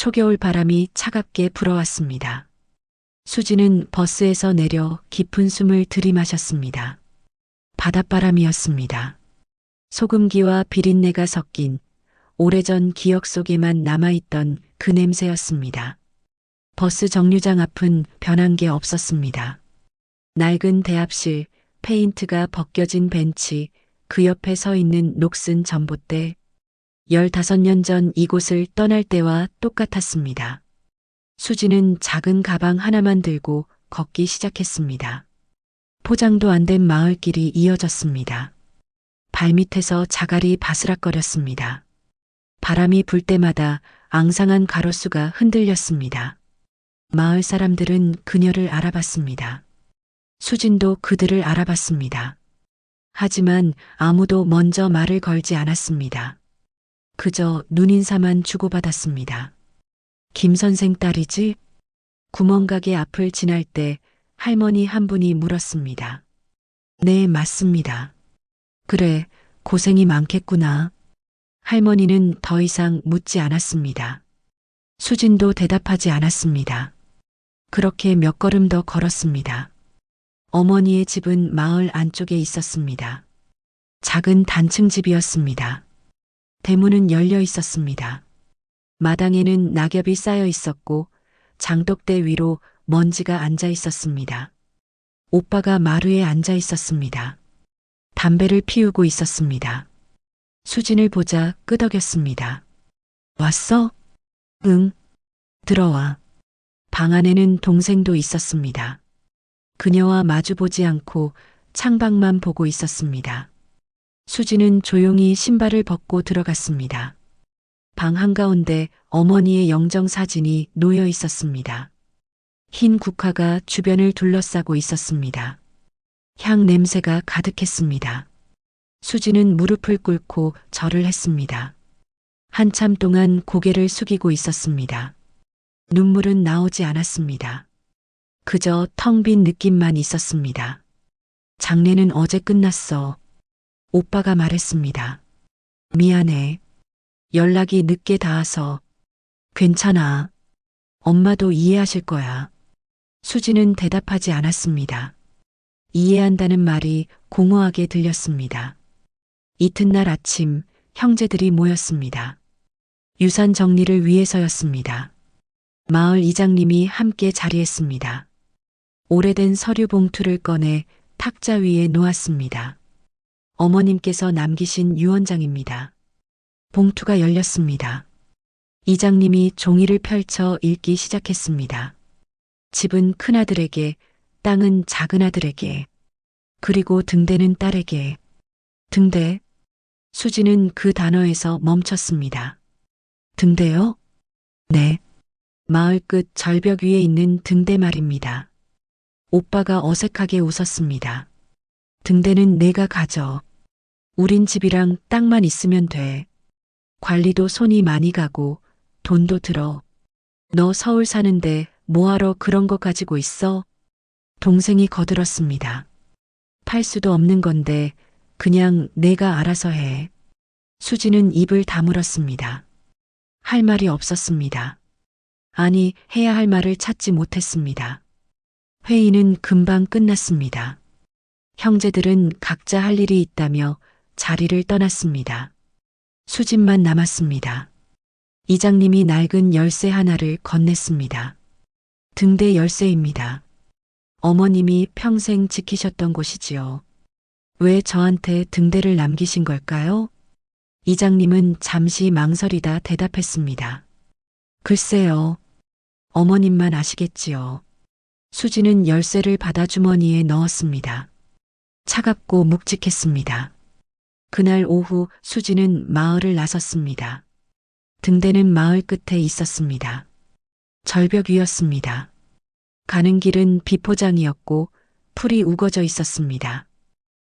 초겨울 바람이 차갑게 불어왔습니다. 수지는 버스에서 내려 깊은 숨을 들이마셨습니다. 바닷바람이었습니다. 소금기와 비린내가 섞인 오래전 기억 속에만 남아있던 그 냄새였습니다. 버스 정류장 앞은 변한 게 없었습니다. 낡은 대합실, 페인트가 벗겨진 벤치, 그 옆에 서 있는 녹슨 전봇대. 15년 전 이곳을 떠날 때와 똑같았습니다. 수지는 작은 가방 하나만 들고 걷기 시작했습니다. 포장도 안 된 마을길이 이어졌습니다. 발밑에서 자갈이 바스락거렸습니다. 바람이 불 때마다 앙상한 가로수가 흔들렸습니다. 마을 사람들은 그녀를 알아봤습니다. 수진도 그들을 알아봤습니다. 하지만 아무도 먼저 말을 걸지 않았습니다. 그저 눈인사만 주고받았습니다. 김 선생 딸이지? 구멍가게 앞을 지날 때 할머니 한 분이 물었습니다. 네, 맞습니다. 그래, 고생이 많겠구나. 할머니는 더 이상 묻지 않았습니다. 수진도 대답하지 않았습니다. 그렇게 몇 걸음 더 걸었습니다. 어머니의 집은 마을 안쪽에 있었습니다. 작은 단층 집이었습니다. 대문은 열려 있었습니다. 마당에는 낙엽이 쌓여 있었고 장독대 위로 먼지가 앉아 있었습니다. 오빠가 마루에 앉아 있었습니다. 담배를 피우고 있었습니다. 수진을 보자 끄덕였습니다. 왔어? 응. 들어와. 방 안에는 동생도 있었습니다. 그녀와 마주보지 않고 창밖만 보고 있었습니다. 수지는 조용히 신발을 벗고 들어갔습니다. 방 한가운데 어머니의 영정 사진이 놓여 있었습니다. 흰 국화가 주변을 둘러싸고 있었습니다. 향 냄새가 가득했습니다. 수지는 무릎을 꿇고 절을 했습니다. 한참 동안 고개를 숙이고 있었습니다. 눈물은 나오지 않았습니다. 그저 텅 빈 느낌만 있었습니다. 장례는 어제 끝났어. 오빠가 말했습니다. 미안해. 연락이 늦게 닿아서. 괜찮아. 엄마도 이해하실 거야. 수지는 대답하지 않았습니다. 이해한다는 말이 공허하게 들렸습니다. 이튿날 아침 형제들이 모였습니다. 유산 정리를 위해서였습니다. 마을 이장님이 함께 자리했습니다. 오래된 서류 봉투를 꺼내 탁자 위에 놓았습니다. 어머님께서 남기신 유언장입니다. 봉투가 열렸습니다. 이장님이 종이를 펼쳐 읽기 시작했습니다. 집은 큰아들에게, 땅은 작은아들에게, 그리고 등대는 딸에게. 등대? 수지는 그 단어에서 멈췄습니다. 등대요? 네. 마을 끝 절벽 위에 있는 등대 말입니다. 오빠가 어색하게 웃었습니다. 등대는 내가 가져. 우린 집이랑 땅만 있으면 돼. 관리도 손이 많이 가고 돈도 들어. 너 서울 사는데 뭐하러 그런 거 가지고 있어? 동생이 거들었습니다. 팔 수도 없는 건데 그냥 내가 알아서 해. 수지는 입을 다물었습니다. 할 말이 없었습니다. 아니, 해야 할 말을 찾지 못했습니다. 회의는 금방 끝났습니다. 형제들은 각자 할 일이 있다며 자리를 떠났습니다. 수진만 남았습니다. 이장님이 낡은 열쇠 하나를 건넸습니다. 등대 열쇠입니다. 어머님이 평생 지키셨던 곳이지요. 왜 저한테 등대를 남기신 걸까요? 이장님은 잠시 망설이다 대답했습니다. 글쎄요. 어머님만 아시겠지요. 수지는 열쇠를 받아 주머니에 넣었습니다. 차갑고 묵직했습니다. 그날 오후 수지는 마을을 나섰습니다. 등대는 마을 끝에 있었습니다. 절벽 위였습니다. 가는 길은 비포장이었고 풀이 우거져 있었습니다.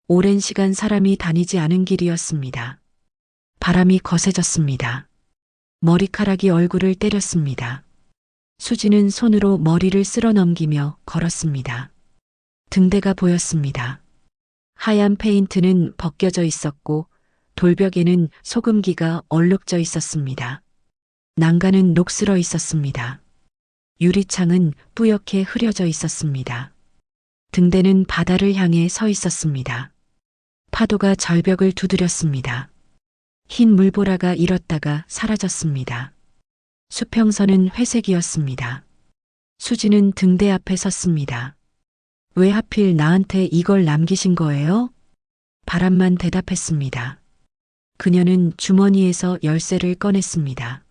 오랜 시간 사람이 다니지 않은 길이었습니다. 바람이 거세졌습니다. 머리카락이 얼굴을 때렸습니다. 수지는 손으로 머리를 쓸어 넘기며 걸었습니다. 등대가 보였습니다. 하얀 페인트는 벗겨져 있었고 돌벽에는 소금기가 얼룩져 있었습니다. 난간은 녹슬어 있었습니다. 유리창은 뿌옇게 흐려져 있었습니다. 등대는 바다를 향해 서 있었습니다. 파도가 절벽을 두드렸습니다. 흰 물보라가 일었다가 사라졌습니다. 수평선은 회색이었습니다. 수지는 등대 앞에 섰습니다. 왜 하필 나한테 이걸 남기신 거예요? 바람만 대답했습니다. 그녀는 주머니에서 열쇠를 꺼냈습니다.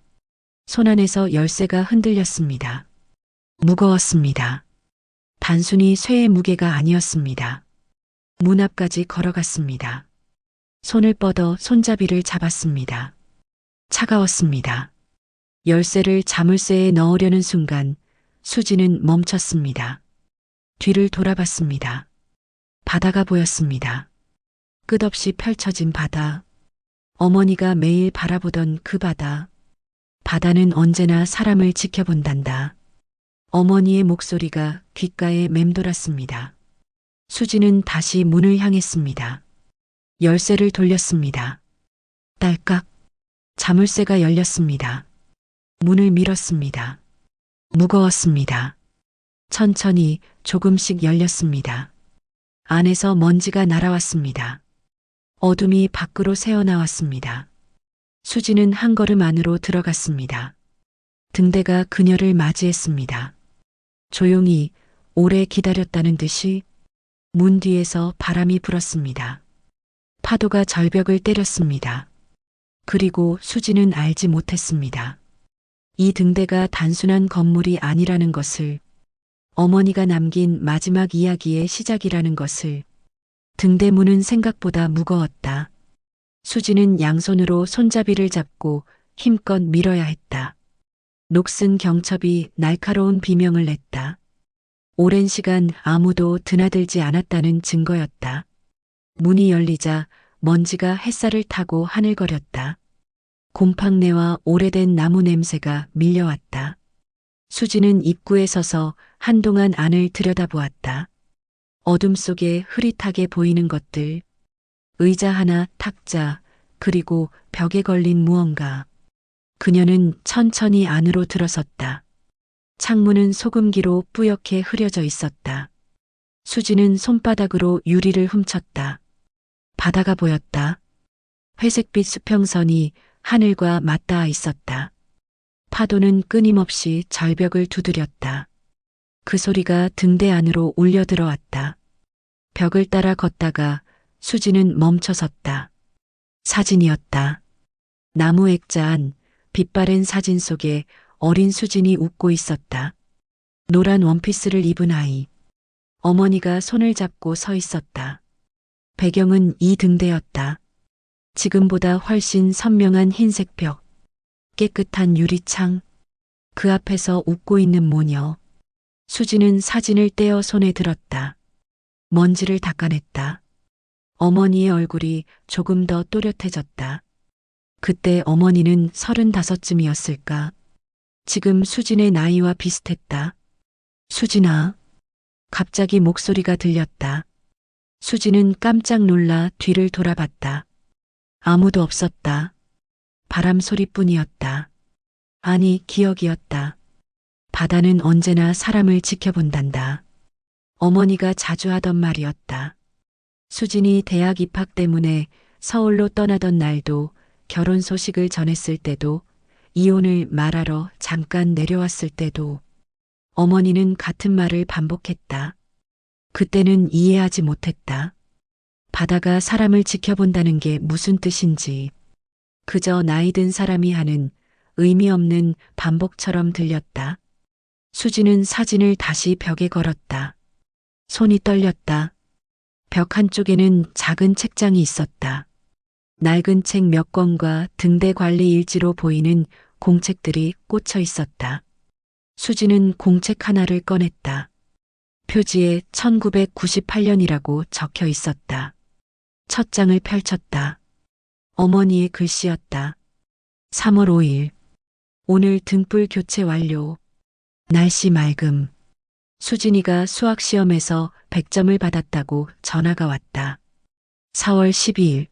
손안에서 열쇠가 흔들렸습니다. 무거웠습니다. 단순히 쇠의 무게가 아니었습니다. 문 앞까지 걸어갔습니다. 손을 뻗어 손잡이를 잡았습니다. 차가웠습니다. 열쇠를 자물쇠에 넣으려는 순간 수지는 멈췄습니다. 뒤를 돌아봤습니다. 바다가 보였습니다. 끝없이 펼쳐진 바다. 어머니가 매일 바라보던 그 바다. 바다는 언제나 사람을 지켜본단다. 어머니의 목소리가 귓가에 맴돌았습니다. 수지는 다시 문을 향했습니다. 열쇠를 돌렸습니다. 딸깍. 자물쇠가 열렸습니다. 문을 밀었습니다. 무거웠습니다. 천천히 조금씩 열렸습니다. 안에서 먼지가 날아왔습니다. 어둠이 밖으로 새어나왔습니다. 수지는 한 걸음 안으로 들어갔습니다. 등대가 그녀를 맞이했습니다. 조용히 오래 기다렸다는 듯이 문 뒤에서 바람이 불었습니다. 파도가 절벽을 때렸습니다. 그리고 수지는 알지 못했습니다. 이 등대가 단순한 건물이 아니라는 것을, 어머니가 남긴 마지막 이야기의 시작이라는 것을. 등대 문은 생각보다 무거웠다. 수지는 양손으로 손잡이를 잡고 힘껏 밀어야 했다. 녹슨 경첩이 날카로운 비명을 냈다. 오랜 시간 아무도 드나들지 않았다는 증거였다. 문이 열리자 먼지가 햇살을 타고 하늘거렸다. 곰팡내와 오래된 나무 냄새가 밀려왔다. 수지는 입구에 서서 한동안 안을 들여다보았다. 어둠 속에 흐릿하게 보이는 것들, 의자 하나, 탁자, 그리고 벽에 걸린 무언가. 그녀는 천천히 안으로 들어섰다. 창문은 소금기로 뿌옇게 흐려져 있었다. 수지는 손바닥으로 유리를 훔쳤다. 바다가 보였다. 회색빛 수평선이 하늘과 맞닿아 있었다. 파도는 끊임없이 절벽을 두드렸다. 그 소리가 등대 안으로 울려 들어왔다. 벽을 따라 걷다가 수지는 멈춰섰다. 사진이었다. 나무 액자 안 빛바랜 사진 속에 어린 수진이 웃고 있었다. 노란 원피스를 입은 아이. 어머니가 손을 잡고 서 있었다. 배경은 이 등대였다. 지금보다 훨씬 선명한 흰색 벽, 깨끗한 유리창, 그 앞에서 웃고 있는 모녀. 수지는 사진을 떼어 손에 들었다. 먼지를 닦아냈다. 어머니의 얼굴이 조금 더 또렷해졌다. 그때 어머니는 35쯤이었을까? 지금 수진의 나이와 비슷했다. 수진아. 갑자기 목소리가 들렸다. 수진은 깜짝 놀라 뒤를 돌아봤다. 아무도 없었다. 바람 소리뿐이었다. 아니, 기억이었다. 바다는 언제나 사람을 지켜본단다. 어머니가 자주 하던 말이었다. 수진이 대학 입학 때문에 서울로 떠나던 날도, 결혼 소식을 전했을 때도, 이혼을 말하러 잠깐 내려왔을 때도 어머니는 같은 말을 반복했다. 그때는 이해하지 못했다. 바다가 사람을 지켜본다는 게 무슨 뜻인지. 그저 나이 든 사람이 하는 의미 없는 반복처럼 들렸다. 수지는 사진을 다시 벽에 걸었다. 손이 떨렸다. 벽 한쪽에는 작은 책장이 있었다. 낡은 책 몇 권과 등대 관리 일지로 보이는 공책들이 꽂혀 있었다. 수지는 공책 하나를 꺼냈다. 표지에 1998년이라고 적혀 있었다. 첫 장을 펼쳤다. 어머니의 글씨였다. 3월 5일. 오늘 등불 교체 완료. 날씨 맑음. 수진이가 수학 시험에서 100점을 받았다고 전화가 왔다. 4월 12일.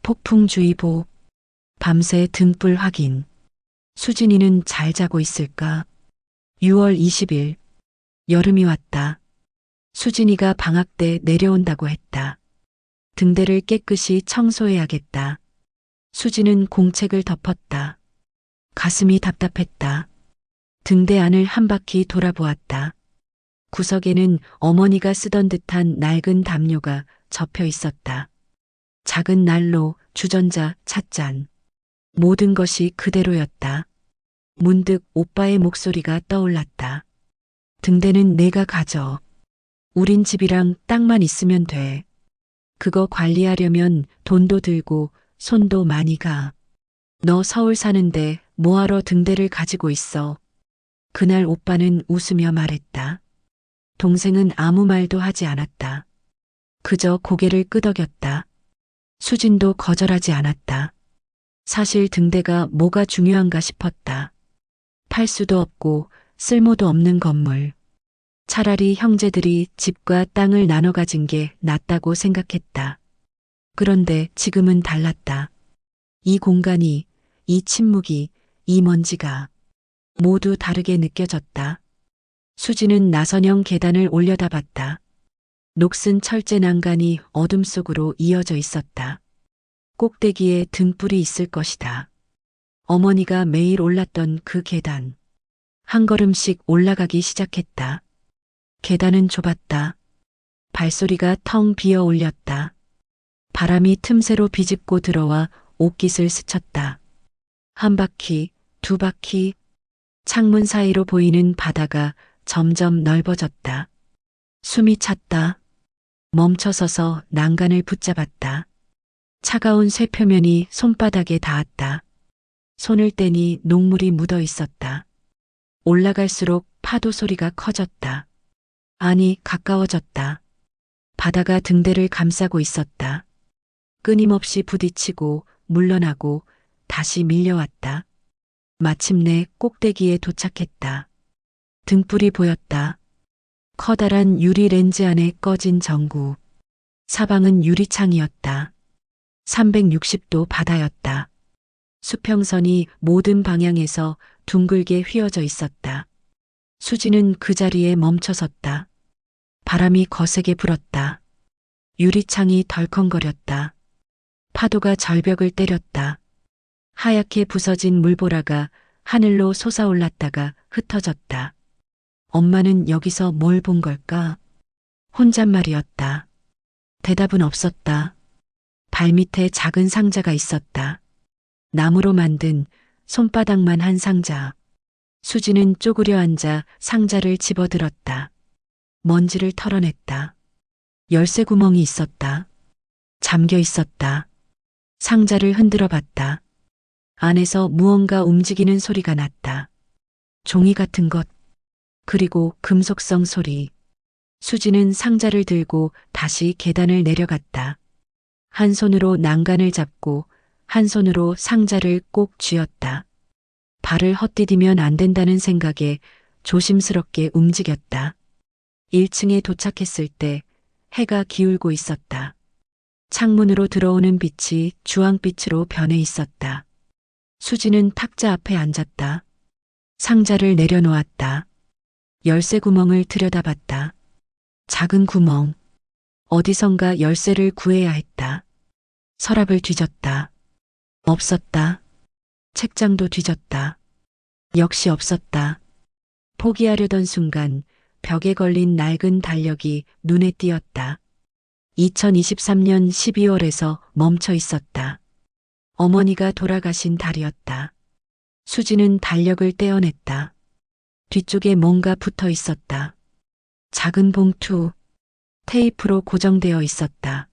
폭풍주의보. 밤새 등불 확인. 수진이는 잘 자고 있을까? 6월 20일. 여름이 왔다. 수진이가 방학 때 내려온다고 했다. 등대를 깨끗이 청소해야겠다. 수진은 공책을 덮었다. 가슴이 답답했다. 등대 안을 한 바퀴 돌아보았다. 구석에는 어머니가 쓰던 듯한 낡은 담요가 접혀 있었다. 작은 난로, 주전자, 찻잔. 모든 것이 그대로였다. 문득 오빠의 목소리가 떠올랐다. 등대는 내가 가져. 우린 집이랑 땅만 있으면 돼. 그거 관리하려면 돈도 들고 손도 많이 가. 너 서울 사는데 뭐하러 등대를 가지고 있어. 그날 오빠는 웃으며 말했다. 동생은 아무 말도 하지 않았다. 그저 고개를 끄덕였다. 수진도 거절하지 않았다. 사실 등대가 뭐가 중요한가 싶었다. 팔 수도 없고 쓸모도 없는 건물. 차라리 형제들이 집과 땅을 나눠 가진 게 낫다고 생각했다. 그런데 지금은 달랐다. 이 공간이, 이 침묵이, 이 먼지가 모두 다르게 느껴졌다. 수지는 나선형 계단을 올려다봤다. 녹슨 철제 난간이 어둠 속으로 이어져 있었다. 꼭대기에 등불이 있을 것이다. 어머니가 매일 올랐던 그 계단. 한 걸음씩 올라가기 시작했다. 계단은 좁았다. 발소리가 텅 비어 울렸다. 바람이 틈새로 비집고 들어와 옷깃을 스쳤다. 한 바퀴, 두 바퀴. 창문 사이로 보이는 바다가 점점 넓어졌다. 숨이 찼다. 멈춰서서 난간을 붙잡았다. 차가운 쇠표면이 손바닥에 닿았다. 손을 떼니 녹물이 묻어 있었다. 올라갈수록 파도 소리가 커졌다. 아니, 가까워졌다. 바다가 등대를 감싸고 있었다. 끊임없이 부딪히고 물러나고 다시 밀려왔다. 마침내 꼭대기에 도착했다. 등불이 보였다. 커다란 유리 렌즈 안에 꺼진 전구. 사방은 유리창이었다. 360도 바다였다. 수평선이 모든 방향에서 둥글게 휘어져 있었다. 수지는 그 자리에 멈춰섰다. 바람이 거세게 불었다. 유리창이 덜컹거렸다. 파도가 절벽을 때렸다. 하얗게 부서진 물보라가 하늘로 솟아올랐다가 흩어졌다. 엄마는 여기서 뭘 본 걸까? 혼잣말이었다. 대답은 없었다. 발밑에 작은 상자가 있었다. 나무로 만든 손바닥만 한 상자. 수지는 쪼그려 앉아 상자를 집어들었다. 먼지를 털어냈다. 열쇠 구멍이 있었다. 잠겨 있었다. 상자를 흔들어 봤다. 안에서 무언가 움직이는 소리가 났다. 종이 같은 것, 그리고 금속성 소리. 수지는 상자를 들고 다시 계단을 내려갔다. 한 손으로 난간을 잡고 한 손으로 상자를 꼭 쥐었다. 발을 헛디디면 안 된다는 생각에 조심스럽게 움직였다. 1층에 도착했을 때 해가 기울고 있었다. 창문으로 들어오는 빛이 주황빛으로 변해 있었다. 수지는 탁자 앞에 앉았다. 상자를 내려놓았다. 열쇠 구멍을 들여다봤다. 작은 구멍. 어디선가 열쇠를 구해야 했다. 서랍을 뒤졌다. 없었다. 책장도 뒤졌다. 역시 없었다. 포기하려던 순간 벽에 걸린 낡은 달력이 눈에 띄었다. 2023년 12월에서 멈춰 있었다. 어머니가 돌아가신 달이었다. 수지는 달력을 떼어냈다. 뒤쪽에 뭔가 붙어 있었다. 작은 봉투, 테이프로 고정되어 있었다.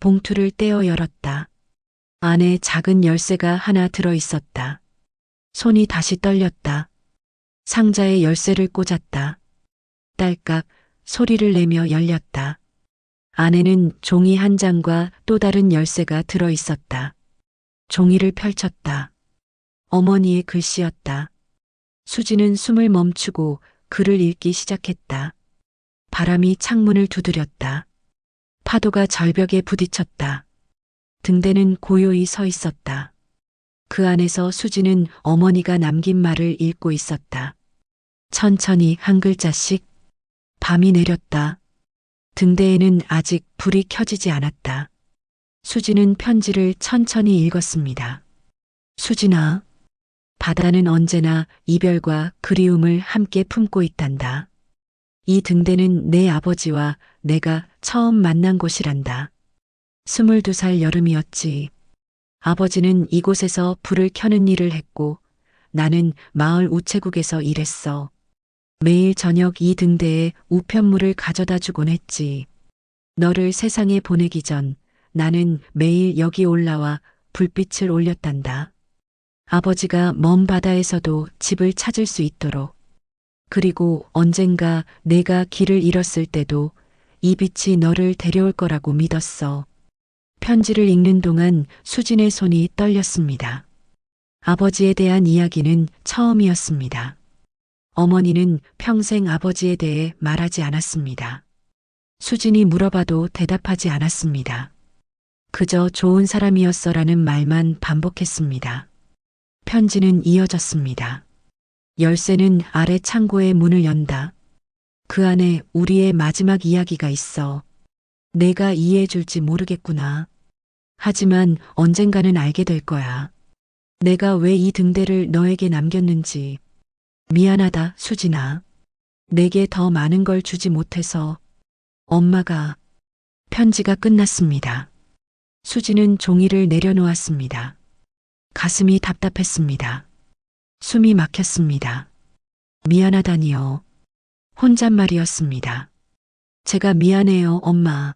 봉투를 떼어 열었다. 안에 작은 열쇠가 하나 들어 있었다. 손이 다시 떨렸다. 상자에 열쇠를 꽂았다. 딸깍 소리를 내며 열렸다. 안에는 종이 한 장과 또 다른 열쇠가 들어 있었다. 종이를 펼쳤다. 어머니의 글씨였다. 수지는 숨을 멈추고 글을 읽기 시작했다. 바람이 창문을 두드렸다. 파도가 절벽에 부딪혔다. 등대는 고요히 서 있었다. 그 안에서 수지는 어머니가 남긴 말을 읽고 있었다. 천천히 한 글자씩. 밤이 내렸다. 등대에는 아직 불이 켜지지 않았다. 수지는 편지를 천천히 읽었습니다. 수진아, 바다는 언제나 이별과 그리움을 함께 품고 있단다. 이 등대는 내 아버지와 내가 처음 만난 곳이란다. 22살 여름이었지. 아버지는 이곳에서 불을 켜는 일을 했고 나는 마을 우체국에서 일했어. 매일 저녁 이 등대에 우편물을 가져다 주곤 했지. 너를 세상에 보내기 전 나는 매일 여기 올라와 불빛을 올렸단다. 아버지가 먼 바다에서도 집을 찾을 수 있도록. 그리고 언젠가 내가 길을 잃었을 때도 이 빛이 너를 데려올 거라고 믿었어. 편지를 읽는 동안 수진의 손이 떨렸습니다. 아버지에 대한 이야기는 처음이었습니다. 어머니는 평생 아버지에 대해 말하지 않았습니다. 수진이 물어봐도 대답하지 않았습니다. 그저 좋은 사람이었어라는 말만 반복했습니다. 편지는 이어졌습니다. 열쇠는 아래 창고의 문을 연다. 그 안에 우리의 마지막 이야기가 있어. 내가 이해해줄지 모르겠구나. 하지만 언젠가는 알게 될 거야. 내가 왜 이 등대를 너에게 남겼는지. 미안하다, 수진아. 내게 더 많은 걸 주지 못해서. 엄마가. 편지가 끝났습니다. 수지는 종이를 내려놓았습니다. 가슴이 답답했습니다. 숨이 막혔습니다. 미안하다니요. 혼잣말이었습니다. 제가 미안해요, 엄마.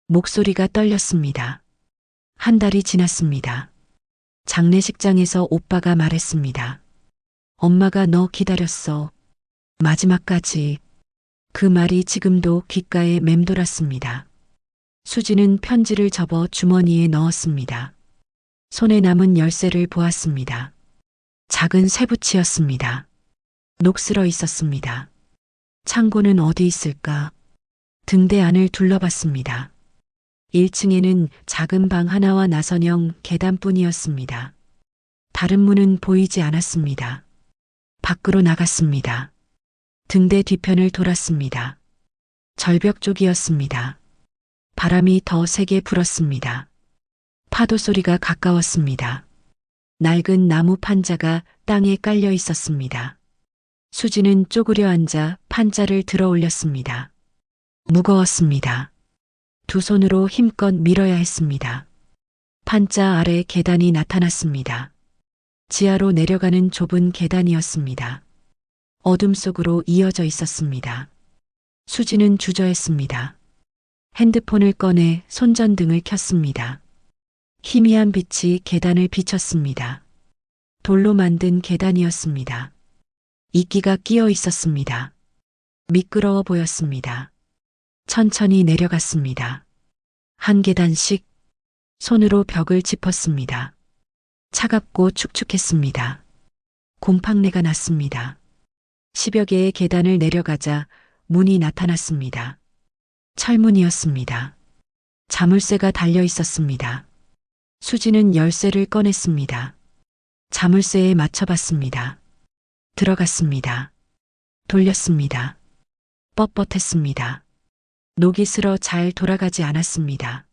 목소리가 떨렸습니다. 한 달이 지났습니다. 장례식장에서 오빠가 말했습니다. 엄마가 너 기다렸어. 마지막까지. 그 말이 지금도 귓가에 맴돌았습니다. 수지는 편지를 접어 주머니에 넣었습니다. 손에 남은 열쇠를 보았습니다. 작은 쇠붙이였습니다. 녹슬어 있었습니다. 창고는 어디 있을까? 등대 안을 둘러봤습니다. 1층에는 작은 방 하나와 나선형 계단뿐이었습니다. 다른 문은 보이지 않았습니다. 밖으로 나갔습니다. 등대 뒤편을 돌았습니다. 절벽 쪽이었습니다. 바람이 더 세게 불었습니다. 파도 소리가 가까웠습니다. 낡은 나무 판자가 땅에 깔려 있었습니다. 수지는 쪼그려 앉아 판자를 들어 올렸습니다. 무거웠습니다. 두 손으로 힘껏 밀어야 했습니다. 판자 아래 계단이 나타났습니다. 지하로 내려가는 좁은 계단이었습니다. 어둠 속으로 이어져 있었습니다. 수지는 주저했습니다. 핸드폰을 꺼내 손전등을 켰습니다. 희미한 빛이 계단을 비쳤습니다. 돌로 만든 계단이었습니다. 이끼가 끼어 있었습니다. 미끄러워 보였습니다. 천천히 내려갔습니다. 한 계단씩 손으로 벽을 짚었습니다. 차갑고 축축했습니다. 곰팡내가 났습니다. 10여 개의 계단을 내려가자 문이 나타났습니다. 철문이었습니다. 자물쇠가 달려 있었습니다. 수지는 열쇠를 꺼냈습니다. 자물쇠에 맞춰봤습니다. 들어갔습니다. 돌렸습니다. 뻣뻣했습니다. 녹이 슬어 잘 돌아가지 않았습니다.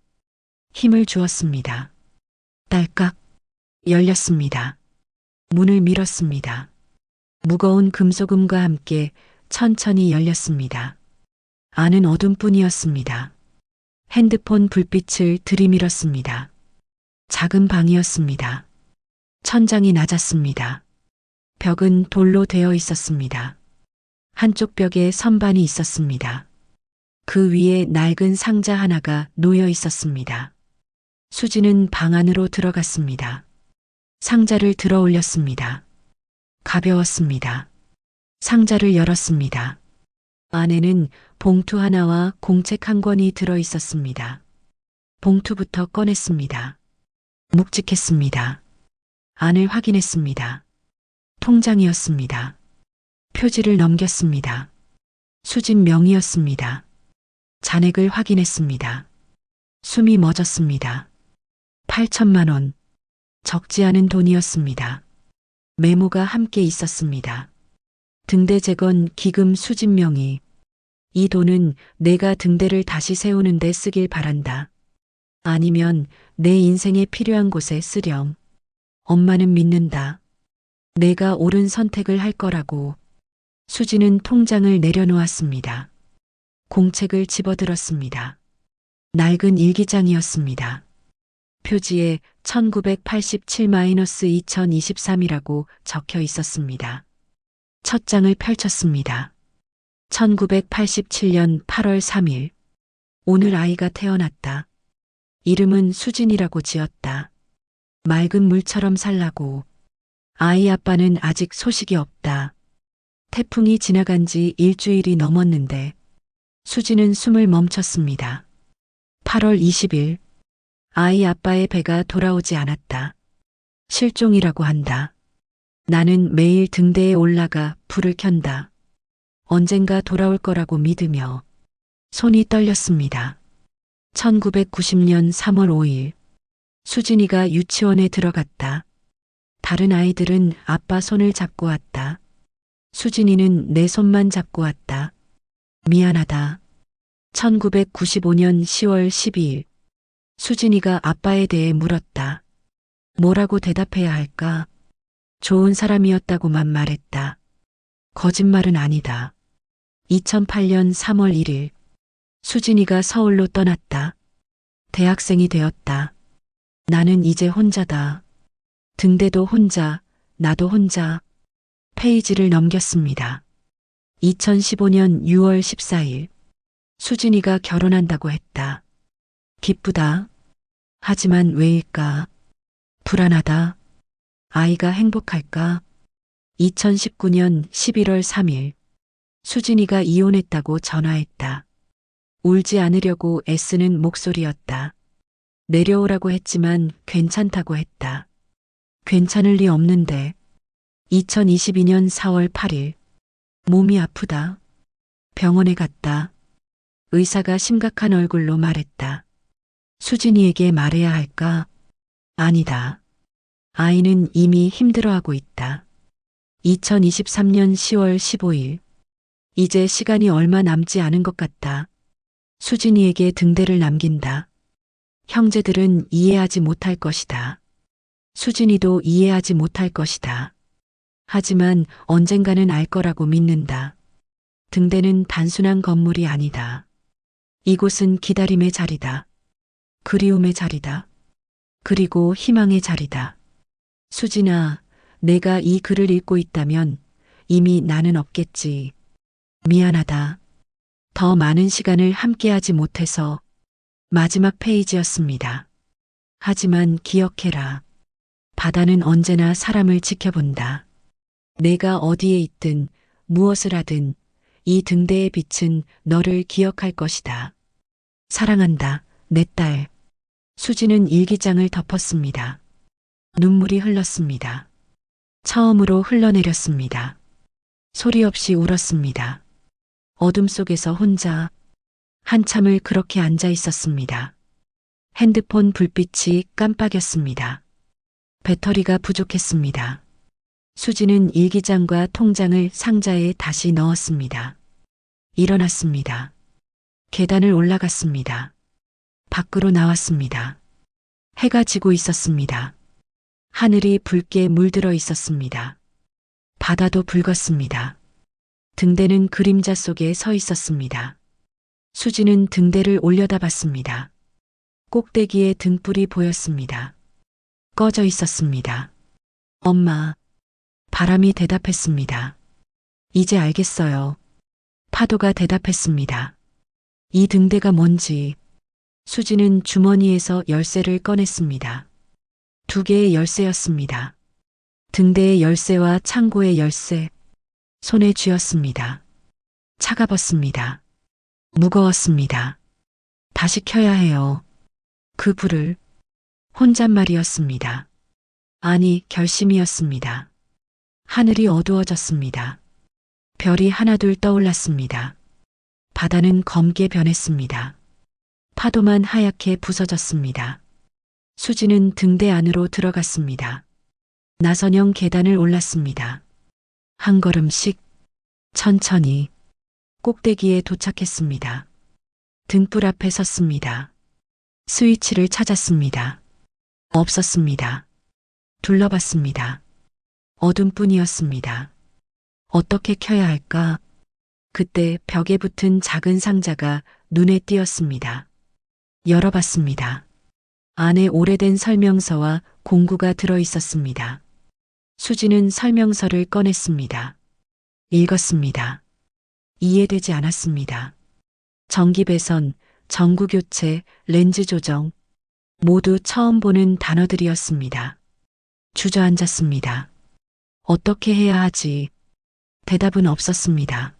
힘을 주었습니다. 딸깍 열렸습니다. 문을 밀었습니다. 무거운 금속음과 함께 천천히 열렸습니다. 안은 어둠뿐이었습니다. 핸드폰 불빛을 들이밀었습니다. 작은 방이었습니다. 천장이 낮았습니다. 벽은 돌로 되어 있었습니다. 한쪽 벽에 선반이 있었습니다. 그 위에 낡은 상자 하나가 놓여 있었습니다. 수지는 방 안으로 들어갔습니다. 상자를 들어 올렸습니다. 가벼웠습니다. 상자를 열었습니다. 안에는 봉투 하나와 공책 한 권이 들어 있었습니다. 봉투부터 꺼냈습니다. 묵직했습니다. 안을 확인했습니다. 통장이었습니다. 표지를 넘겼습니다. 수진 명의였습니다. 잔액을 확인했습니다. 숨이 멎었습니다. 8천만 원. 적지 않은 돈이었습니다. 메모가 함께 있었습니다. 등대재건 기금 수집 명의. 이 돈은 내가 등대를 다시 세우는데 쓰길 바란다. 아니면 내 인생에 필요한 곳에 쓰렴. 엄마는 믿는다. 내가 옳은 선택을 할 거라고. 수지는 통장을 내려놓았습니다. 공책을 집어들었습니다. 낡은 일기장이었습니다. 표지에 1987-2023이라고 적혀 있었습니다. 첫 장을 펼쳤습니다. 1987년 8월 3일. 오늘 아이가 태어났다. 이름은 수진이라고 지었다. 맑은 물처럼 살라고. 아이 아빠는 아직 소식이 없다. 태풍이 지나간 지 일주일이 넘었는데 수지는 숨을 멈췄습니다. 8월 20일. 아이 아빠의 배가 돌아오지 않았다. 실종이라고 한다. 나는 매일 등대에 올라가 불을 켠다. 언젠가 돌아올 거라고 믿으며 손이 떨렸습니다. 1990년 3월 5일. 수진이가 유치원에 들어갔다. 다른 아이들은 아빠 손을 잡고 왔다. 수진이는 내 손만 잡고 왔다. 미안하다. 1995년 10월 12일. 수진이가 아빠에 대해 물었다. 뭐라고 대답해야 할까? 좋은 사람이었다고만 말했다. 거짓말은 아니다. 2008년 3월 1일. 수진이가 서울로 떠났다. 대학생이 되었다. 나는 이제 혼자다. 등대도 혼자, 나도 혼자. 페이지를 넘겼습니다. 2015년 6월 14일. 수진이가 결혼한다고 했다. 기쁘다. 하지만 왜일까? 불안하다. 아이가 행복할까? 2019년 11월 3일. 수진이가 이혼했다고 전화했다. 울지 않으려고 애쓰는 목소리였다. 내려오라고 했지만 괜찮다고 했다. 괜찮을 리 없는데. 2022년 4월 8일. 몸이 아프다. 병원에 갔다. 의사가 심각한 얼굴로 말했다. 수진이에게 말해야 할까? 아니다. 아이는 이미 힘들어하고 있다. 2023년 10월 15일. 이제 시간이 얼마 남지 않은 것 같다. 수진이에게 등대를 남긴다. 형제들은 이해하지 못할 것이다. 수진이도 이해하지 못할 것이다. 하지만 언젠가는 알 거라고 믿는다. 등대는 단순한 건물이 아니다. 이곳은 기다림의 자리다. 그리움의 자리다. 그리고 희망의 자리다. 수진아, 내가 이 글을 읽고 있다면 이미 나는 없겠지. 미안하다. 더 많은 시간을 함께하지 못해서. 마지막 페이지였습니다. 하지만 기억해라. 바다는 언제나 사람을 지켜본다. 내가 어디에 있든 무엇을 하든 이 등대의 빛은 너를 기억할 것이다. 사랑한다, 내 딸. 수지는 일기장을 덮었습니다. 눈물이 흘렀습니다. 처음으로 흘러내렸습니다. 소리 없이 울었습니다. 어둠 속에서 혼자 한참을 그렇게 앉아 있었습니다. 핸드폰 불빛이 깜빡였습니다. 배터리가 부족했습니다. 수지는 일기장과 통장을 상자에 다시 넣었습니다. 일어났습니다. 계단을 올라갔습니다. 밖으로 나왔습니다. 해가 지고 있었습니다. 하늘이 붉게 물들어 있었습니다. 바다도 붉었습니다. 등대는 그림자 속에 서 있었습니다. 수지는 등대를 올려다봤습니다. 꼭대기에 등불이 보였습니다. 꺼져 있었습니다. 엄마. 바람이 대답했습니다. 이제 알겠어요. 파도가 대답했습니다. 이 등대가 뭔지. 수지는 주머니에서 열쇠를 꺼냈습니다. 2개의 열쇠였습니다. 등대의 열쇠와 창고의 열쇠. 손에 쥐었습니다. 차가웠습니다. 무거웠습니다. 다시 켜야 해요. 그 불을. 혼잣말이었습니다. 아니, 결심이었습니다. 하늘이 어두워졌습니다. 별이 하나둘 떠올랐습니다. 바다는 검게 변했습니다. 파도만 하얗게 부서졌습니다. 수지는 등대 안으로 들어갔습니다. 나선영 계단을 올랐습니다. 한 걸음씩 천천히 꼭대기에 도착했습니다. 등불 앞에 섰습니다. 스위치를 찾았습니다. 없었습니다. 둘러봤습니다. 어둠뿐이었습니다. 어떻게 켜야 할까? 그때 벽에 붙은 작은 상자가 눈에 띄었습니다. 열어봤습니다. 안에 오래된 설명서와 공구가 들어 있었습니다. 수지는 설명서를 꺼냈습니다. 읽었습니다. 이해되지 않았습니다. 전기 배선, 전구 교체, 렌즈 조정, 모두 처음 보는 단어들이었습니다. 주저앉았습니다. 어떻게 해야 하지? 대답은 없었습니다.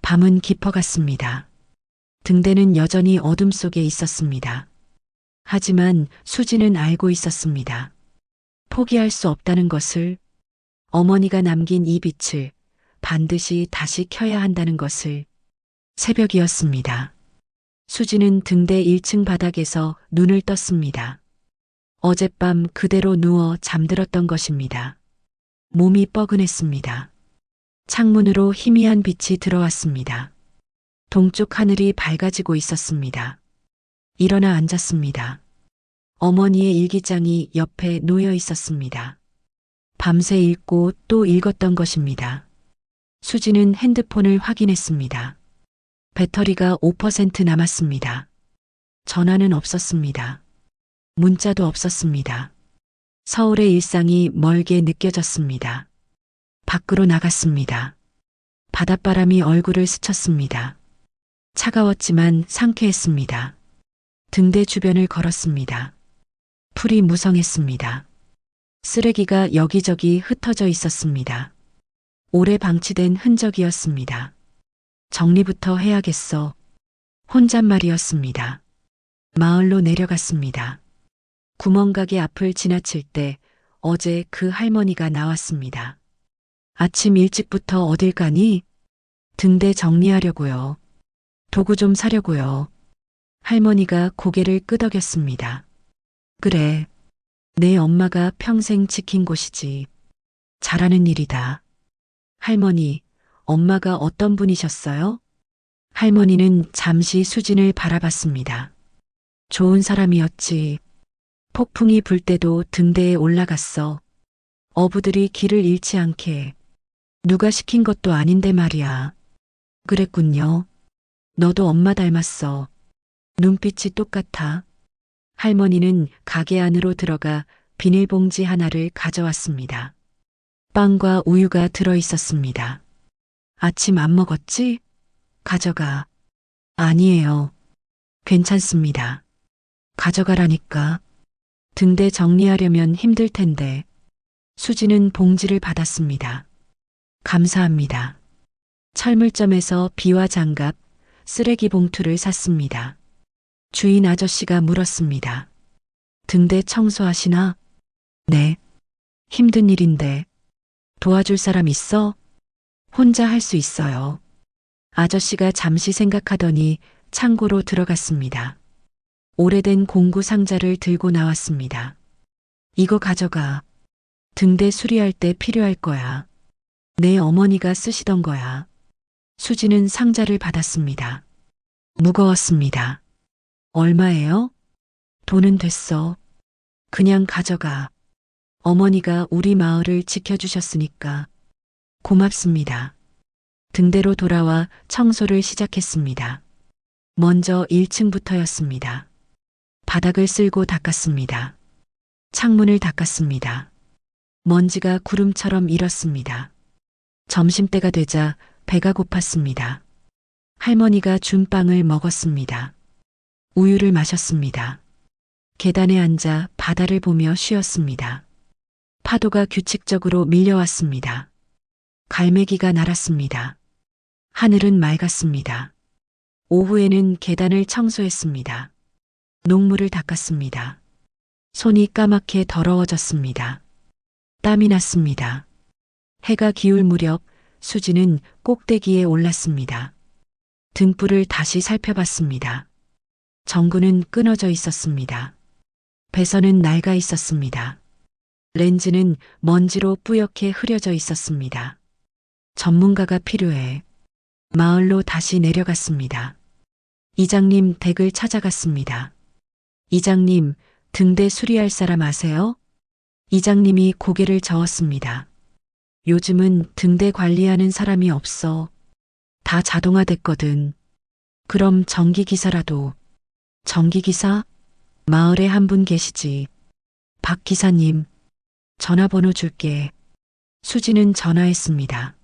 밤은 깊어갔습니다. 등대는 여전히 어둠 속에 있었습니다. 하지만 수지는 알고 있었습니다. 포기할 수 없다는 것을, 어머니가 남긴 이 빛을 반드시 다시 켜야 한다는 것을. 새벽이었습니다. 수지는 등대 1층 바닥에서 눈을 떴습니다. 어젯밤 그대로 누워 잠들었던 것입니다. 몸이 뻐근했습니다. 창문으로 희미한 빛이 들어왔습니다. 동쪽 하늘이 밝아지고 있었습니다. 일어나 앉았습니다. 어머니의 일기장이 옆에 놓여 있었습니다. 밤새 읽고 또 읽었던 것입니다. 수지는 핸드폰을 확인했습니다. 배터리가 5% 남았습니다. 전화는 없었습니다. 문자도 없었습니다. 서울의 일상이 멀게 느껴졌습니다. 밖으로 나갔습니다. 바닷바람이 얼굴을 스쳤습니다. 차가웠지만 상쾌했습니다. 등대 주변을 걸었습니다. 풀이 무성했습니다. 쓰레기가 여기저기 흩어져 있었습니다. 오래 방치된 흔적이었습니다. 정리부터 해야겠어. 혼잣말이었습니다. 마을로 내려갔습니다. 구멍가게 앞을 지나칠 때 어제 그 할머니가 나왔습니다. 아침 일찍부터 어딜 가니? 등대 정리하려고요. 도구 좀 사려고요. 할머니가 고개를 끄덕였습니다. 그래, 내 엄마가 평생 지킨 곳이지. 잘하는 일이다. 할머니, 엄마가 어떤 분이셨어요? 할머니는 잠시 수진을 바라봤습니다. 좋은 사람이었지. 폭풍이 불 때도 등대에 올라갔어. 어부들이 길을 잃지 않게. 누가 시킨 것도 아닌데 말이야. 그랬군요. 너도 엄마 닮았어. 눈빛이 똑같아. 할머니는 가게 안으로 들어가 비닐봉지 하나를 가져왔습니다. 빵과 우유가 들어 있었습니다. 아침 안 먹었지? 가져가. 아니에요. 괜찮습니다. 가져가라니까. 등대 정리하려면 힘들 텐데. 수지는 봉지를 받았습니다. 감사합니다. 철물점에서 비와 장갑, 쓰레기 봉투를 샀습니다. 주인 아저씨가 물었습니다. 등대 청소하시나? 네. 힘든 일인데. 도와줄 사람 있어? 혼자 할 수 있어요. 아저씨가 잠시 생각하더니 창고로 들어갔습니다. 오래된 공구 상자를 들고 나왔습니다. 이거 가져가. 등대 수리할 때 필요할 거야. 내 어머니가 쓰시던 거야. 수지는 상자를 받았습니다. 무거웠습니다. 얼마예요? 돈은 됐어. 그냥 가져가. 어머니가 우리 마을을 지켜주셨으니까. 고맙습니다. 등대로 돌아와 청소를 시작했습니다. 먼저 1층부터였습니다. 바닥을 쓸고 닦았습니다. 창문을 닦았습니다. 먼지가 구름처럼 일었습니다. 점심때가 되자 배가 고팠습니다. 할머니가 준 빵을 먹었습니다. 우유를 마셨습니다. 계단에 앉아 바다를 보며 쉬었습니다. 파도가 규칙적으로 밀려왔습니다. 갈매기가 날았습니다. 하늘은 맑았습니다. 오후에는 계단을 청소했습니다. 녹물을 닦았습니다. 손이 까맣게 더러워졌습니다. 땀이 났습니다. 해가 기울 무렵 수지는 꼭대기에 올랐습니다. 등불을 다시 살펴봤습니다. 전구는 끊어져 있었습니다. 배선은 낡아 있었습니다. 렌즈는 먼지로 뿌옇게 흐려져 있었습니다. 전문가가 필요해. 마을로 다시 내려갔습니다. 이장님 댁을 찾아갔습니다. 이장님, 등대 수리할 사람 아세요? 이장님이 고개를 저었습니다. 요즘은 등대 관리하는 사람이 없어. 다 자동화됐거든. 그럼 전기기사라도. 전기기사? 마을에 한 분 계시지. 박 기사님, 전화번호 줄게. 수지는 전화했습니다.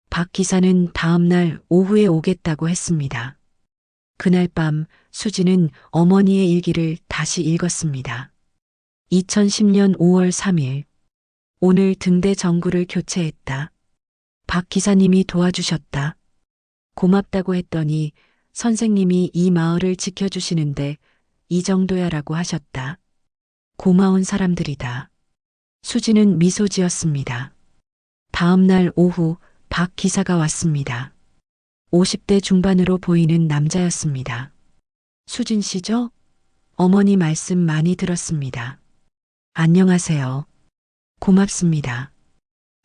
박 기사는 다음 날 오후에 오겠다고 했습니다. 그날 밤 수지는 어머니의 일기를 다시 읽었습니다. 2010년 5월 3일. 오늘 등대 전구를 교체했다. 박 기사님이 도와주셨다. 고맙다고 했더니 선생님이 이 마을을 지켜주시는데 이 정도야라고 하셨다. 고마운 사람들이다. 수지는 미소 지었습니다. 다음 날 오후 박 기사가 왔습니다. 50대 중반으로 보이는 남자였습니다. 수진 씨죠? 어머니 말씀 많이 들었습니다. 안녕하세요. 고맙습니다.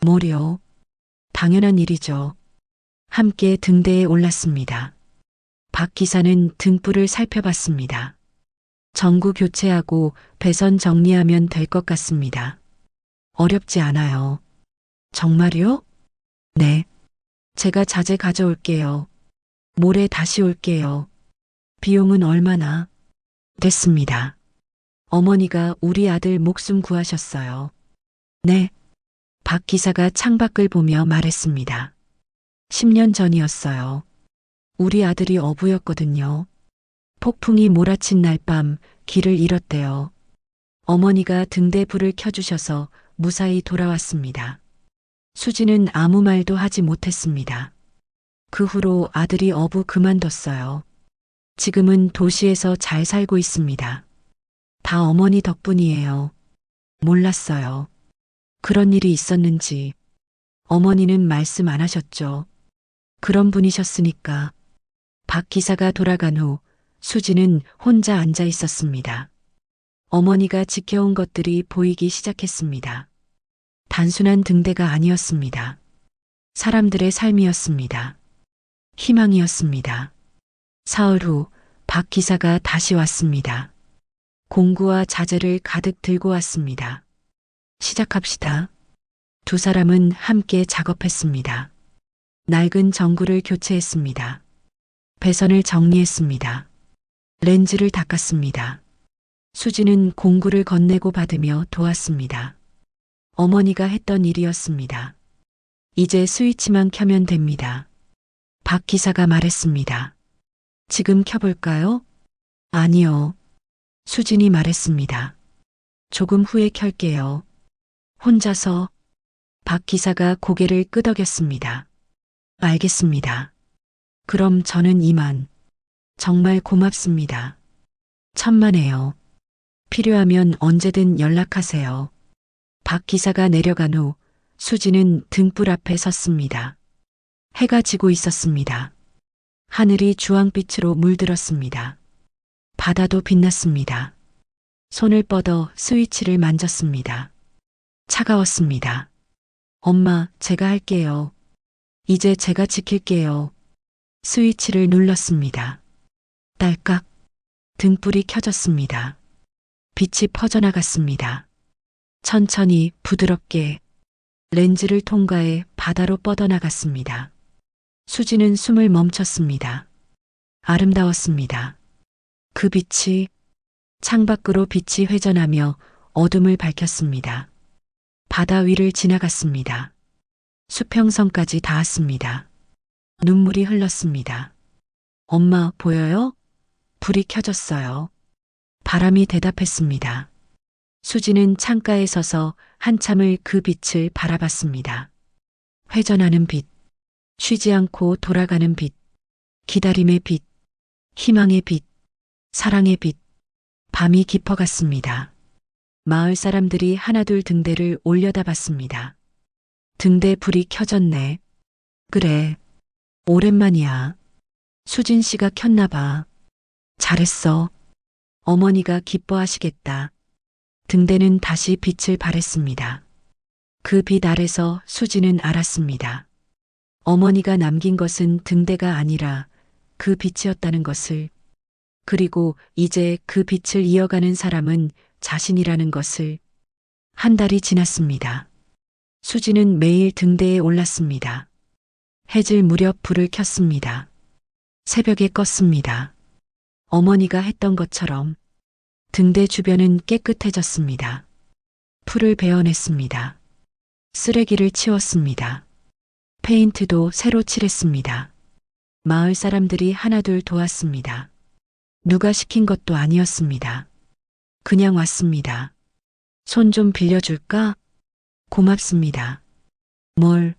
뭐려? 당연한 일이죠. 함께 등대에 올랐습니다. 박 기사는 등불을 살펴봤습니다. 전구 교체하고 배선 정리하면 될 것 같습니다. 어렵지 않아요. 정말요? 네. 제가 자재 가져올게요. 모레 다시 올게요. 비용은 얼마나? 됐습니다. 어머니가 우리 아들 목숨 구하셨어요. 네. 박 기사가 창밖을 보며 말했습니다. 10년 전이었어요. 우리 아들이 어부였거든요. 폭풍이 몰아친 날 밤 길을 잃었대요. 어머니가 등대 불을 켜주셔서 무사히 돌아왔습니다. 수지는 아무 말도 하지 못했습니다. 그 후로 아들이 어부 그만뒀어요. 지금은 도시에서 잘 살고 있습니다. 다 어머니 덕분이에요. 몰랐어요. 그런 일이 있었는지. 어머니는 말씀 안 하셨죠. 그런 분이셨으니까. 박 기사가 돌아간 후 수지는 혼자 앉아 있었습니다. 어머니가 지켜온 것들이 보이기 시작했습니다. 단순한 등대가 아니었습니다. 사람들의 삶이었습니다. 희망이었습니다. 사흘 후 박 기사가 다시 왔습니다. 공구와 자재를 가득 들고 왔습니다. 시작합시다. 두 사람은 함께 작업했습니다. 낡은 전구를 교체했습니다. 배선을 정리했습니다. 렌즈를 닦았습니다. 수지는 공구를 건네고 받으며 도왔습니다. 어머니가 했던 일이었습니다. 이제 스위치만 켜면 됩니다. 박 기사가 말했습니다. 지금 켜볼까요? 아니요. 수진이 말했습니다. 조금 후에 켤게요. 혼자서. 박 기사가 고개를 끄덕였습니다. 알겠습니다. 그럼 저는 이만. 정말 고맙습니다. 천만에요. 필요하면 언제든 연락하세요. 박 기사가 내려간 후 수지는 등불 앞에 섰습니다. 해가 지고 있었습니다. 하늘이 주황빛으로 물들었습니다. 바다도 빛났습니다. 손을 뻗어 스위치를 만졌습니다. 차가웠습니다. 엄마, 제가 할게요. 이제 제가 지킬게요. 스위치를 눌렀습니다. 딸깍. 등불이 켜졌습니다. 빛이 퍼져나갔습니다. 천천히 부드럽게 렌즈를 통과해 바다로 뻗어나갔습니다. 수지는 숨을 멈췄습니다. 아름다웠습니다. 그 빛이 창밖으로 빛이 회전하며 어둠을 밝혔습니다. 바다 위를 지나갔습니다. 수평선까지 닿았습니다. 눈물이 흘렀습니다. 엄마, 보여요? 불이 켜졌어요. 바람이 대답했습니다. 수지는 창가에 서서 한참을 그 빛을 바라봤습니다. 회전하는 빛, 쉬지 않고 돌아가는 빛, 기다림의 빛, 희망의 빛, 사랑의 빛. 밤이 깊어갔습니다. 마을 사람들이 하나둘 등대를 올려다 봤습니다. 등대 불이 켜졌네. 그래. 오랜만이야. 수진 씨가 켰나 봐. 잘했어. 어머니가 기뻐하시겠다. 등대는 다시 빛을 발했습니다. 그 빛 아래서 수지는 알았습니다. 어머니가 남긴 것은 등대가 아니라 그 빛이었다는 것을, 그리고 이제 그 빛을 이어가는 사람은 자신이라는 것을. 한 달이 지났습니다. 수지는 매일 등대에 올랐습니다. 해질 무렵 불을 켰습니다. 새벽에 껐습니다. 어머니가 했던 것처럼 등대 주변은 깨끗해졌습니다. 풀을 베어냈습니다. 쓰레기를 치웠습니다. 페인트도 새로 칠했습니다. 마을 사람들이 하나둘 도왔습니다. 누가 시킨 것도 아니었습니다. 그냥 왔습니다. 손 좀 빌려줄까? 고맙습니다. 뭘?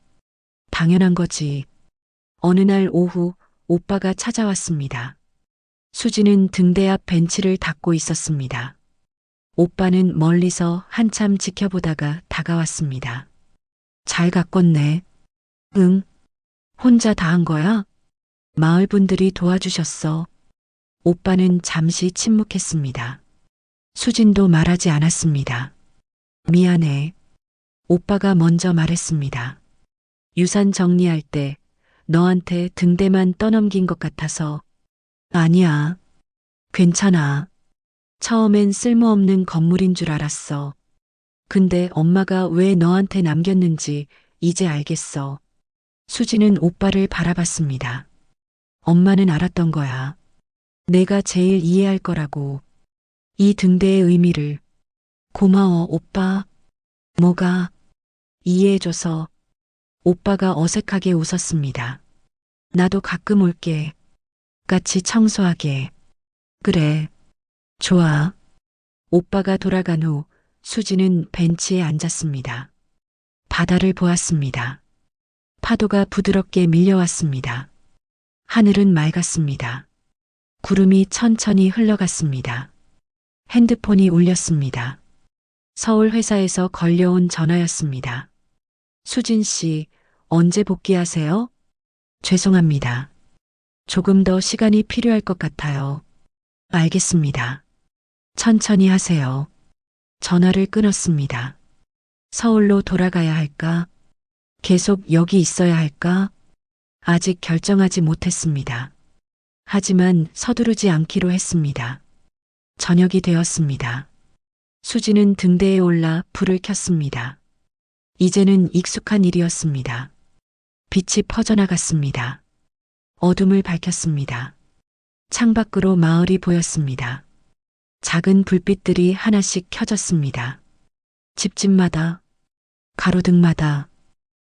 당연한 거지. 어느 날 오후 오빠가 찾아왔습니다. 수지는 등대 앞 벤치를 닦고 있었습니다. 오빠는 멀리서 한참 지켜보다가 다가왔습니다. 잘 가꿨네. 응. 혼자 다 한 거야? 마을 분들이 도와주셨어. 오빠는 잠시 침묵했습니다. 수진도 말하지 않았습니다. 미안해. 오빠가 먼저 말했습니다. 유산 정리할 때 너한테 등대만 떠넘긴 것 같아서. 아니야. 괜찮아. 처음엔 쓸모없는 건물인 줄 알았어. 근데 엄마가 왜 너한테 남겼는지 이제 알겠어. 수지는 오빠를 바라봤습니다. 엄마는 알았던 거야. 내가 제일 이해할 거라고. 이 등대의 의미를. 고마워, 오빠. 뭐가? 이해해줘서. 오빠가 어색하게 웃었습니다. 나도 가끔 올게. 같이 청소하게. 그래. 좋아. 오빠가 돌아간 후 수지는 벤치에 앉았습니다. 바다를 보았습니다. 파도가 부드럽게 밀려왔습니다. 하늘은 맑았습니다. 구름이 천천히 흘러갔습니다. 핸드폰이 울렸습니다. 서울 회사에서 걸려온 전화였습니다. 수진 씨, 언제 복귀하세요? 죄송합니다. 조금 더 시간이 필요할 것 같아요. 알겠습니다. 천천히 하세요. 전화를 끊었습니다. 서울로 돌아가야 할까? 계속 여기 있어야 할까? 아직 결정하지 못했습니다. 하지만 서두르지 않기로 했습니다. 저녁이 되었습니다. 수지는 등대에 올라 불을 켰습니다. 이제는 익숙한 일이었습니다. 빛이 퍼져나갔습니다. 어둠을 밝혔습니다. 창밖으로 마을이 보였습니다. 작은 불빛들이 하나씩 켜졌습니다. 집집마다, 가로등마다,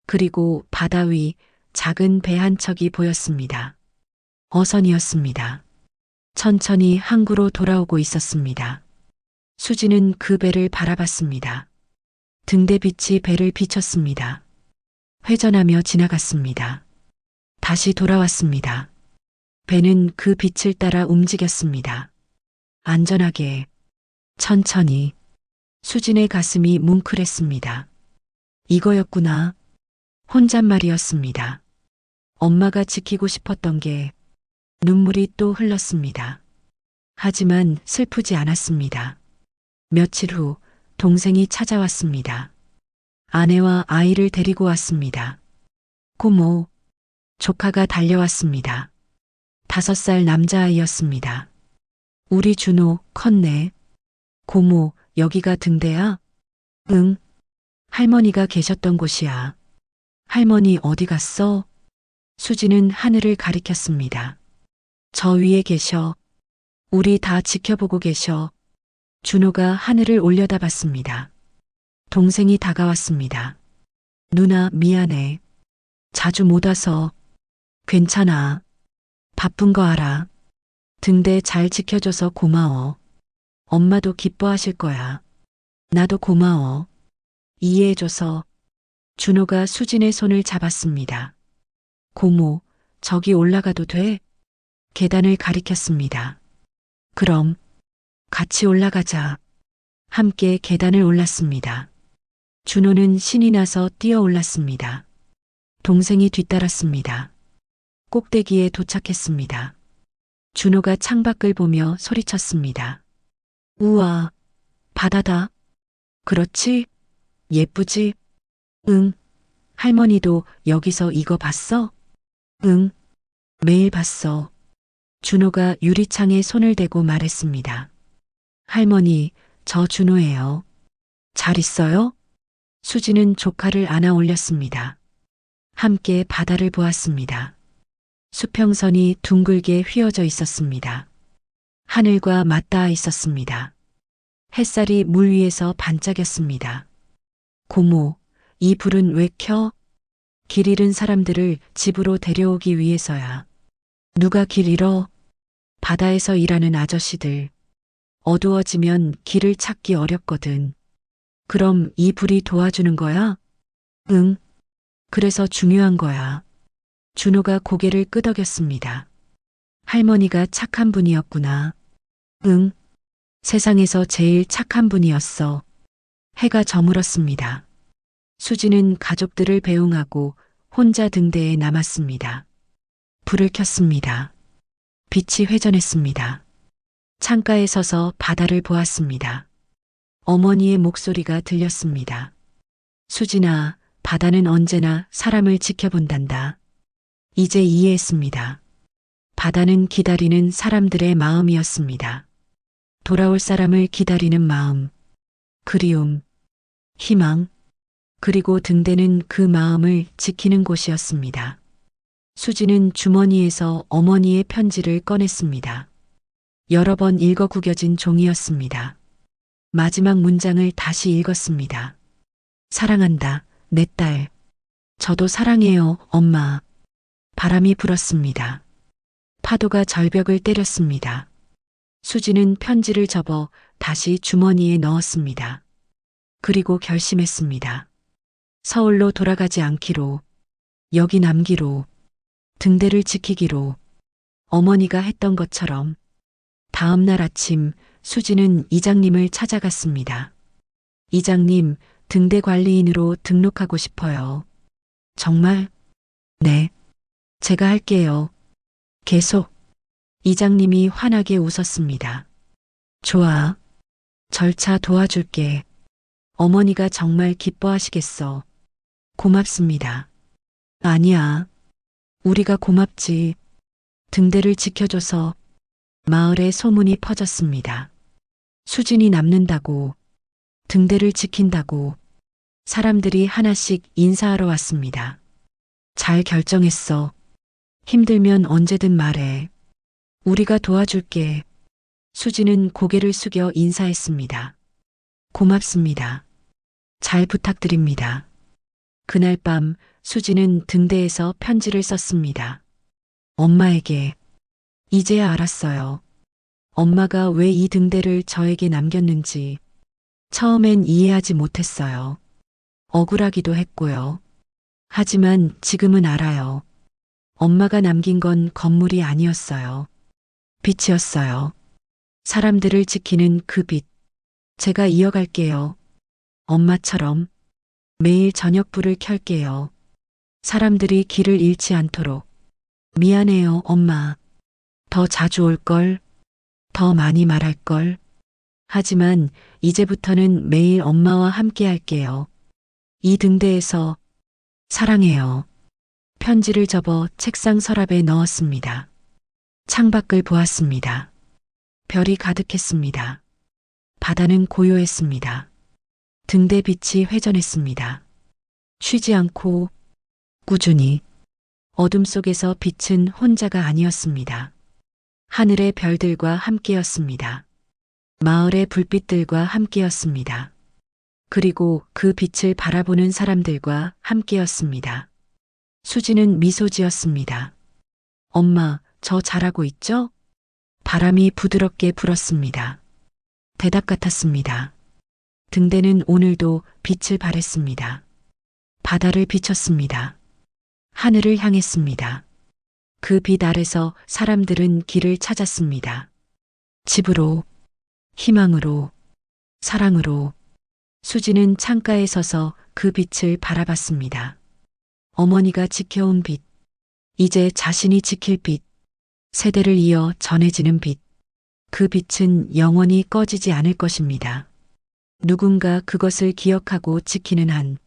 그리고 바다 위 작은 배 한 척이 보였습니다. 어선이었습니다. 천천히 항구로 돌아오고 있었습니다. 수지는 그 배를 바라봤습니다. 등대빛이 배를 비췄습니다. 회전하며 지나갔습니다. 다시 돌아왔습니다. 배는 그 빛을 따라 움직였습니다. 안전하게, 천천히. 수진의 가슴이 뭉클했습니다. 이거였구나. 혼잣말이었습니다. 엄마가 지키고 싶었던 게. 눈물이 또 흘렀습니다. 하지만 슬프지 않았습니다. 며칠 후 동생이 찾아왔습니다. 아내와 아이를 데리고 왔습니다. 고모, 조카가 달려왔습니다. 5살 남자아이였습니다. 우리 준호 컸네. 고모, 여기가 등대야? 응. 할머니가 계셨던 곳이야. 할머니 어디 갔어? 수지는 하늘을 가리켰습니다. 저 위에 계셔. 우리 다 지켜보고 계셔. 준호가 하늘을 올려다봤습니다. 동생이 다가왔습니다. 누나 미안해. 자주 못 와서. 괜찮아. 바쁜 거 알아. 등대 잘 지켜줘서 고마워. 엄마도 기뻐하실 거야. 나도 고마워. 이해해줘서. 준호가 수진의 손을 잡았습니다. 고모, 저기 올라가도 돼? 계단을 가리켰습니다. 그럼 같이 올라가자. 함께 계단을 올랐습니다. 준호는 신이 나서 뛰어 올랐습니다. 동생이 뒤따랐습니다. 꼭대기에 도착했습니다. 준호가 창밖을 보며 소리쳤습니다. 우와, 바다다. 그렇지? 예쁘지? 응. 할머니도 여기서 이거 봤어? 응. 매일 봤어. 준호가 유리창에 손을 대고 말했습니다. 할머니, 저 준호예요. 잘 있어요? 수지는 조카를 안아 올렸습니다. 함께 바다를 보았습니다. 수평선이 둥글게 휘어져 있었습니다. 하늘과 맞닿아 있었습니다. 햇살이 물 위에서 반짝였습니다. 고모, 이 불은 왜 켜? 길 잃은 사람들을 집으로 데려오기 위해서야. 누가 길 잃어? 바다에서 일하는 아저씨들. 어두워지면 길을 찾기 어렵거든. 그럼 이 불이 도와주는 거야? 응. 그래서 중요한 거야. 준호가 고개를 끄덕였습니다. 할머니가 착한 분이었구나. 응. 세상에서 제일 착한 분이었어. 해가 저물었습니다. 수지는 가족들을 배웅하고 혼자 등대에 남았습니다. 불을 켰습니다. 빛이 회전했습니다. 창가에 서서 바다를 보았습니다. 어머니의 목소리가 들렸습니다. 수진아, 바다는 언제나 사람을 지켜본단다. 이제 이해했습니다. 바다는 기다리는 사람들의 마음이었습니다. 돌아올 사람을 기다리는 마음, 그리움, 희망, 그리고 등대는 그 마음을 지키는 곳이었습니다. 수지는 주머니에서 어머니의 편지를 꺼냈습니다. 여러 번 읽어 구겨진 종이였습니다. 마지막 문장을 다시 읽었습니다. 사랑한다, 내 딸. 저도 사랑해요, 엄마. 바람이 불었습니다. 파도가 절벽을 때렸습니다. 수지는 편지를 접어 다시 주머니에 넣었습니다. 그리고 결심했습니다. 서울로 돌아가지 않기로, 여기 남기로, 등대를 지키기로, 어머니가 했던 것처럼. 다음 날 아침 수지는 이장님을 찾아갔습니다. 이장님, 등대 관리인으로 등록하고 싶어요. 정말? 네. 제가 할게요. 계속. 이장님이 환하게 웃었습니다. 좋아. 절차 도와줄게. 어머니가 정말 기뻐하시겠어. 고맙습니다. 아니야. 우리가 고맙지. 등대를 지켜줘서. 마을에 소문이 퍼졌습니다. 수진이 남는다고, 등대를 지킨다고, 사람들이 하나씩 인사하러 왔습니다. 잘 결정했어. 힘들면 언제든 말해. 우리가 도와줄게. 수지는 고개를 숙여 인사했습니다. 고맙습니다. 잘 부탁드립니다. 그날 밤 수지는 등대에서 편지를 썼습니다. 엄마에게. 이제야 알았어요. 엄마가 왜 이 등대를 저에게 남겼는지. 처음엔 이해하지 못했어요. 억울하기도 했고요. 하지만 지금은 알아요. 엄마가 남긴 건 건물이 아니었어요. 빛이었어요. 사람들을 지키는 그 빛. 제가 이어갈게요. 엄마처럼 매일 저녁 불을 켤게요. 사람들이 길을 잃지 않도록. 미안해요, 엄마. 더 자주 올걸. 더 많이 말할걸. 하지만 이제부터는 매일 엄마와 함께 할게요. 이 등대에서. 사랑해요. 편지를 접어 책상 서랍에 넣었습니다. 창밖을 보았습니다. 별이 가득했습니다. 바다는 고요했습니다. 등대 빛이 회전했습니다. 쉬지 않고 꾸준히. 어둠 속에서 빛은 혼자가 아니었습니다. 하늘의 별들과 함께였습니다. 마을의 불빛들과 함께였습니다. 그리고 그 빛을 바라보는 사람들과 함께였습니다. 수지는 미소 지었습니다. 엄마, 저 잘하고 있죠? 바람이 부드럽게 불었습니다. 대답 같았습니다. 등대는 오늘도 빛을 발했습니다. 바다를 비췄습니다. 하늘을 향했습니다. 그 빛 아래서 사람들은 길을 찾았습니다. 집으로, 희망으로, 사랑으로. 수지는 창가에 서서 그 빛을 바라봤습니다. 어머니가 지켜온 빛, 이제 자신이 지킬 빛, 세대를 이어 전해지는 빛. 그 빛은 영원히 꺼지지 않을 것입니다. 누군가 그것을 기억하고 지키는 한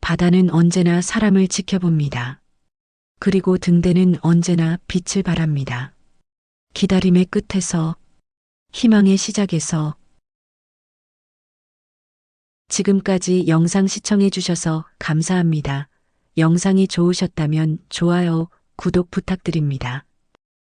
바다는 언제나 사람을 지켜봅니다. 그리고 등대는 언제나 빛을 발합니다. 기다림의 끝에서, 희망의 시작에서. 지금까지 영상 시청해 주셔서 감사합니다. 영상이 좋으셨다면 좋아요, 구독 부탁드립니다.